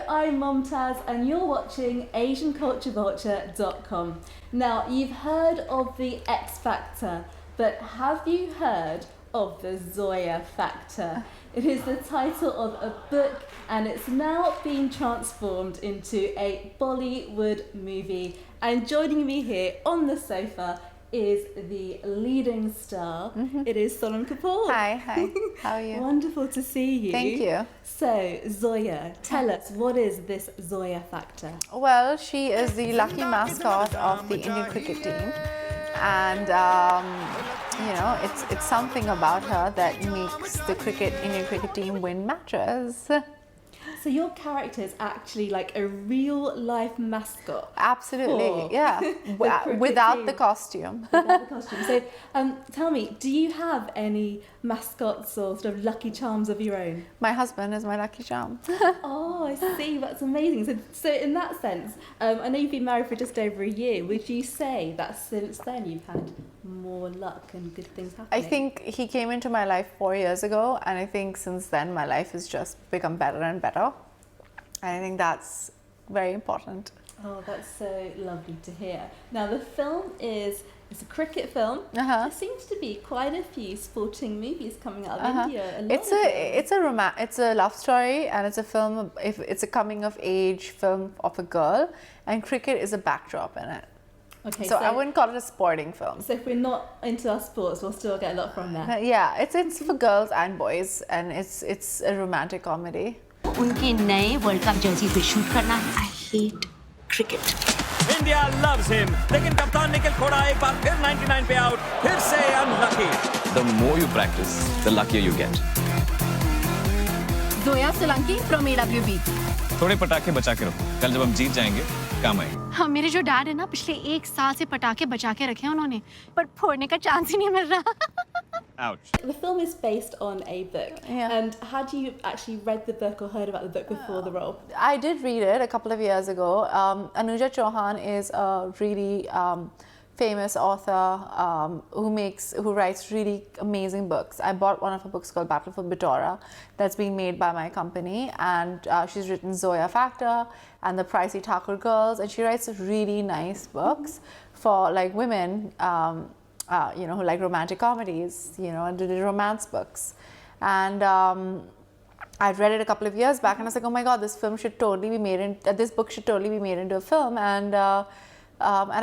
I'm Momtaz and you're watching AsianCultureVulture.com. Now, you've heard of the X Factor, but have you heard of the Zoya Factor? It is the title of a book and it's now being transformed into a Bollywood movie. And joining me here on the sofa is the leading star. It is Sonam Kapoor. Hi. How are you? Wonderful to see you. Thank you. So, Zoya, tell us, what is this Zoya Factor? Well, she is the lucky mascot of the Indian cricket team. And, it's something about her that makes the Indian cricket team win matches. So your character is actually like a real life mascot. Absolutely, yeah. Without the costume. Without the costume. So tell me, do you have any mascots or sort of lucky charms of your own? My husband is my lucky charm. Oh, I see. That's amazing. So in that sense, I know you've been married for just over a year. Would you say that since then you've had more luck and good things happening? I think he came into my life 4 years ago, and I think since then my life has just become better and better. And I think that's very important. Oh, that's so lovely to hear. Now, the film it's a cricket film. Uh-huh. There seems to be quite a few sporting movies coming out of India. It's a love story, and it's a film. It's a coming of age film of a girl, and cricket is a backdrop in it. Okay, so I wouldn't call it a sporting film. So if we're not into our sports, we'll still get a lot from that. Yeah, it's for girls and boys, and it's a romantic comedy. उनके नए world cup Jersey पे shoot करना है. I hate cricket. India loves him. लेकिन कप्तान निखिल खोड़ा एक बार फिर 99 पे आउट. फिर से unlucky. The more you practice, the luckier you get. Zoya Factor from AWB. थोड़े पटाखे बचा के रखो. कल जब हम जीत जाएंगे, काम आएंगे. हाँ, मेरे जो डैड है ना, पिछले 1 साल से पटाखे बचा के रखे हैं उन्होंने, पर फोड़ने का चांस ही नहीं मिल रहा. Ouch. The film is based on a book. Yeah. And had you actually read the book or heard about the book before the role? I did read it a couple of years ago. Anuja Chauhan is a really famous author who writes really amazing books. I bought one of her books called Battle for Bitora that's being made by my company, and she's written Zoya Factor and the Pricey Thakur Girls, and she writes really nice books for like women who like romantic comedies, and did romance books. And I'd read it a couple of years back, and I was like, oh my God, this book should totally be made into a film. And I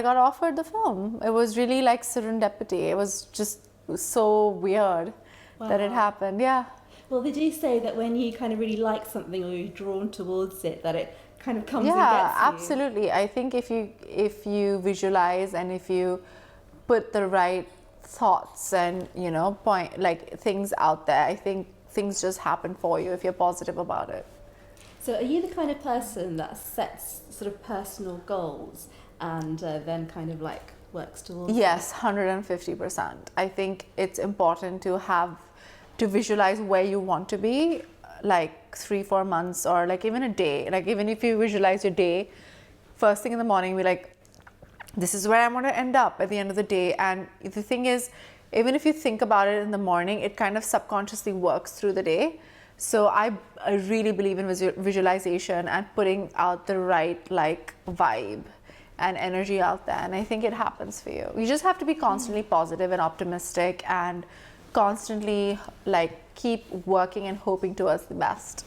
got offered the film. It was really like serendipity. It was just so weird that it happened. Yeah. Well, they do say that when you kind of really like something or you're drawn towards it, that it kind of comes and gets you. Yeah, absolutely. I think if you visualize and if you put the right thoughts and point like things out there, I think things just happen for you if you're positive about it. So are you the kind of person that sets sort of personal goals and then kind of like works towards Yes, 150%. I think it's important to visualize where you want to be, like 3-4 months or like even a day. Like even if you visualize your day, first thing in the morning, be like, this is where I'm going to end up at the end of the day. And the thing is, even if you think about it in the morning, it kind of subconsciously works through the day. So I really believe in visualization and putting out the right like vibe and energy out there. And I think it happens for you. You just have to be constantly positive and optimistic and constantly like keep working and hoping towards the best.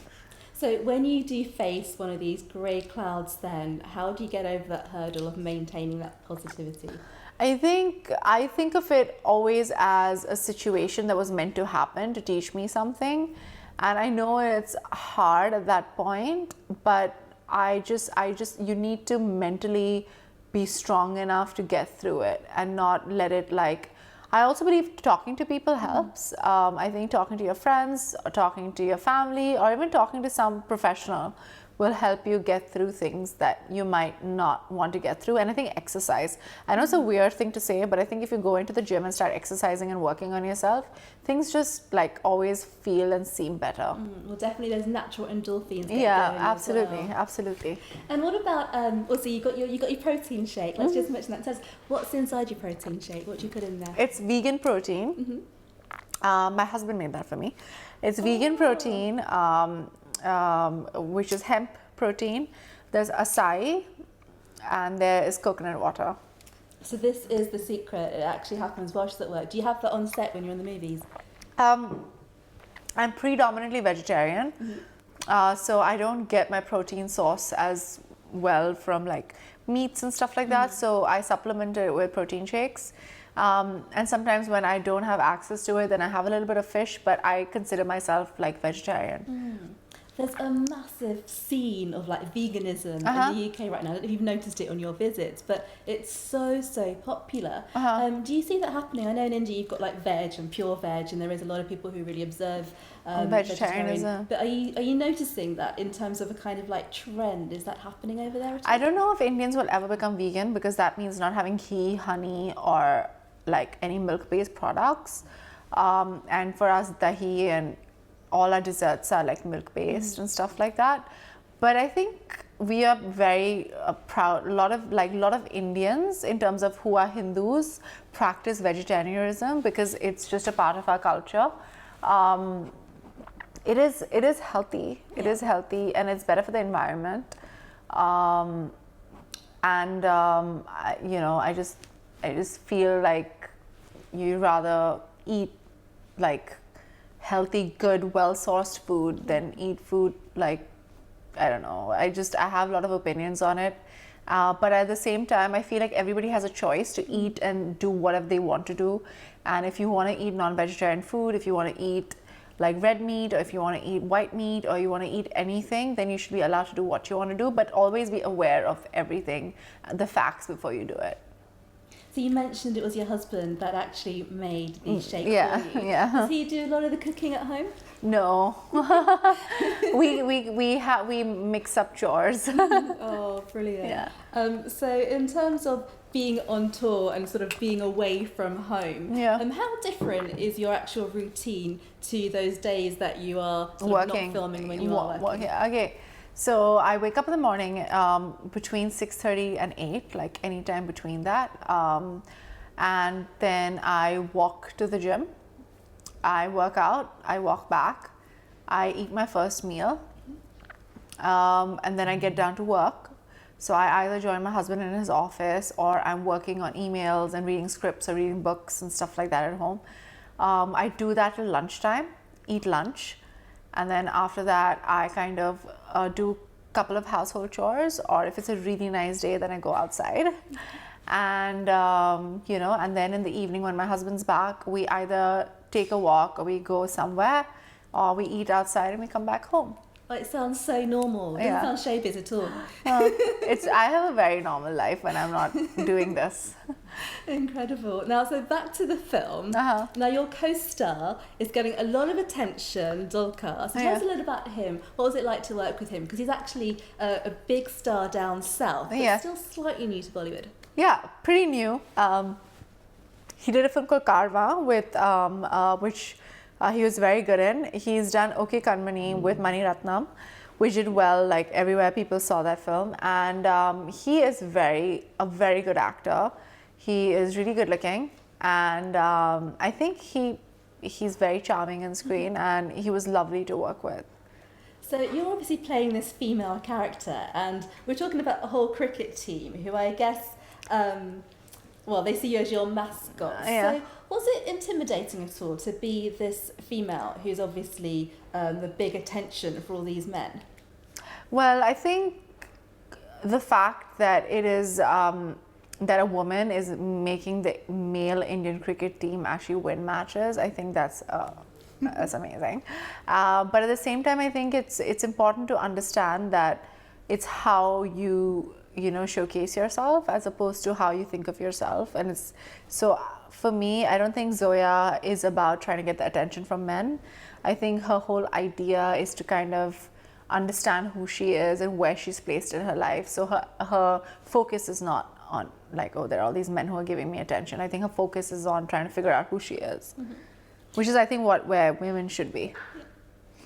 So when you do face one of these grey clouds then, how do you get over that hurdle of maintaining that positivity? I think of it always as a situation that was meant to happen to teach me something. And I know it's hard at that point, but you need to mentally be strong enough to get through it and not let it like, I also believe talking to people helps. I think talking to your friends, or talking to your family, or even talking to some professional will help you get through things that you might not want to get through. And I think exercise, I know it's a weird thing to say, but I think if you go into the gym and start exercising and working on yourself, things just like always feel and seem better. Well, definitely there's natural endorphins. Yeah, absolutely, absolutely. And what about, also you got your protein shake. Let's just mention that. Tell us, what's inside your protein shake? What do you put in there? It's vegan protein. My husband made that for me. It's vegan protein, which is hemp protein. There's acai, and there is coconut water. So this is the secret. It actually happens while she's at work. Do you have that on set when you're in the movies? I'm predominantly vegetarian, so I don't get my protein source as well from like meats and stuff like that. So I supplement it with protein shakes. And sometimes when I don't have access to it, then I have a little bit of fish, but I consider myself like vegetarian. There's a massive scene of like veganism in the UK right now. I don't know if you've noticed it on your visits, but it's so popular. Do you see that happening? I know in India you've got like veg and pure veg, and there is a lot of people who really observe vegetarianism. But are you noticing that in terms of a kind of like trend? Is that happening over there at all? I don't know if Indians will ever become vegan, because that means not having ghee, honey, or like any milk-based products. And for us, dahi and all our desserts are like milk-based and stuff like that. But I think we are very proud. A lot of Indians, in terms of who are Hindus, practice vegetarianism because it's just a part of our culture. It is healthy. It is healthy, and it's better for the environment. I just feel like you rather eat like healthy, good, well-sourced food than eat food like, I don't know. I have a lot of opinions on it. But at the same time, I feel like everybody has a choice to eat and do whatever they want to do. And if you want to eat non-vegetarian food, if you want to eat like red meat, or if you want to eat white meat, or you want to eat anything, then you should be allowed to do what you want to do, but always be aware of everything, the facts before you do it. So you mentioned it was your husband that actually made the shake for you. Yeah. Does he do a lot of the cooking at home? No. we mix up chores. Oh, brilliant. Yeah. So in terms of being on tour and sort of being away from home, how different is your actual routine to those days that you are sort of not filming when you are working? Okay. So I wake up in the morning between 6:30 and 8, like any time between that. And then I walk to the gym. I work out, I walk back, I eat my first meal, and then I get down to work. So I either join my husband in his office, or I'm working on emails and reading scripts or reading books and stuff like that at home. I do that till lunchtime, eat lunch. And then after that, I kind of do a couple of household chores, or if it's a really nice day, then I go outside. And, and then in the evening when my husband's back, we either take a walk, or we go somewhere, or we eat outside and we come back home. Well, it sounds so normal. It doesn't sound showbiz at all. I have a very normal life when I'm not doing this. Incredible. Now, so back to the film. Now, your co-star is getting a lot of attention, Dulquer. So tell us a little about him. What was it like to work with him? Because he's actually a big star down south, but still slightly new to Bollywood. Yeah, pretty new. He did a film called Karma, which he was very good in. He's done Okay Kanmani with Mani Ratnam, which did well, like everywhere people saw that film. And he is a very good actor. He is really good looking, and I think he's very charming on screen, and he was lovely to work with. So you're obviously playing this female character, and we're talking about a whole cricket team who I guess, they see you as your mascot. Yeah. So was it intimidating at all to be this female who's obviously the big attention for all these men? Well, I think the fact that it is that a woman is making the male Indian cricket team actually win matches, I think that's amazing. But at the same time, I think it's important to understand that it's how you showcase yourself as opposed to how you think of yourself. And it's so for me, I don't think Zoya is about trying to get the attention from men. I think her whole idea is to kind of understand who she is and where she's placed in her life. So her focus is not on like, oh, there are all these men who are giving me attention. I think her focus is on trying to figure out who she is, which is, I think, where women should be.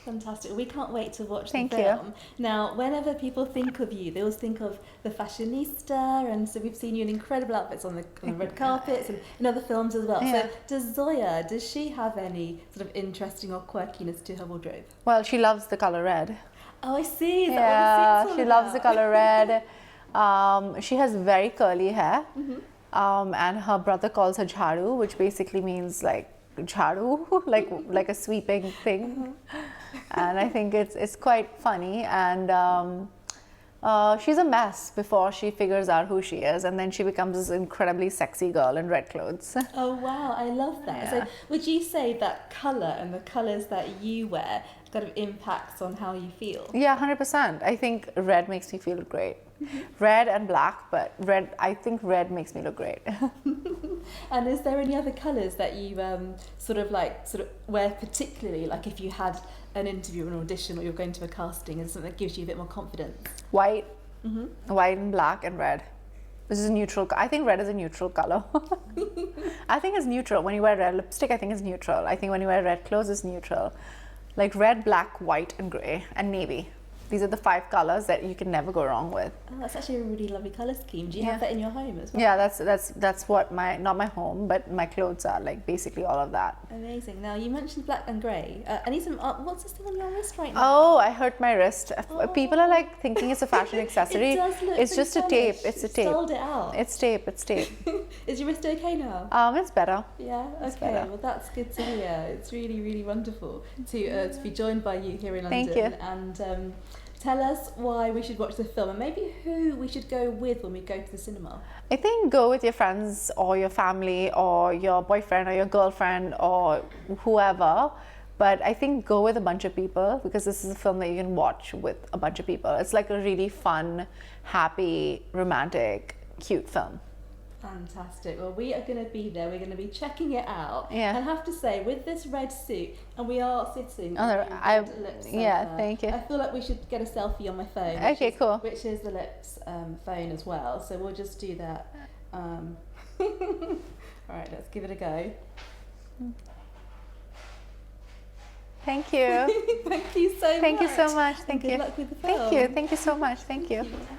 Fantastic. We can't wait to watch the film. Thank you. Now, whenever people think of you, they always think of the fashionista, and so we've seen you in incredible outfits on the red carpets and in other films as well. Yeah. So does she have any sort of interesting or quirkiness to her wardrobe? Well, she loves the color red. Oh, I see. Is that Yeah, what the suit's she all loves the about? color red. She has very curly hair, and her brother calls her jharu, which basically means like jharu, like a sweeping thing. And I think it's quite funny. And she's a mess before she figures out who she is, and then she becomes this incredibly sexy girl in red clothes. Oh wow, I love that. Yeah. So would you say that colour and the colours that you wear kind of impacts on how you feel? Yeah, 100%. I think red makes me feel great. Red and black, but I think red makes me look great. And is there any other colours that you sort of wear particularly, like if you had an interview or an audition or you're going to a casting, and something that gives you a bit more confidence? White, white and black and red. This is a neutral. I think red is a neutral color. I think it's neutral. When you wear red lipstick, I think it's neutral. I think when you wear red clothes, it's neutral. Like red, black, white, and grey, and navy. These are the 5 colors that you can never go wrong with. Oh, that's actually a really lovely colour scheme. Do you Yeah. have that in your home as well? Yeah, that's what not my home, but my clothes are like basically all of that. Amazing. Now you mentioned black and grey. I need some. What's this thing on your wrist right now? Oh, I hurt my wrist. People are like thinking it's a fashion accessory. It does look It's pretty just a tape. stylish. It's a You tape. sold it out. It's tape. It's tape. Is your wrist okay now? It's better. Yeah. It's Okay. better. Well, that's good to hear. It's really, really wonderful to be joined by you here in London. Thank you. And tell us why we should watch the film, and maybe who we should go with when we go to the cinema. I think go with your friends or your family or your boyfriend or your girlfriend or whoever. But I think go with a bunch of people, because this is a film that you can watch with a bunch of people. It's like a really fun, happy, romantic, cute film. Fantastic. Well, we are going to be there. We're going to be checking it out. Yeah. And I have to say, with this red suit, and we are sitting Oh, on no, the I- red lips yeah, sofa, thank you. I feel like we should get a selfie on my phone. Okay, cool. Which is the lips phone as well. So we'll just do that. All right, let's give it a go. Thank you. Thank you so much. Thank you so much. And Thank good you. luck with the film. Thank you. Thank you so much. Thank you. Thank you.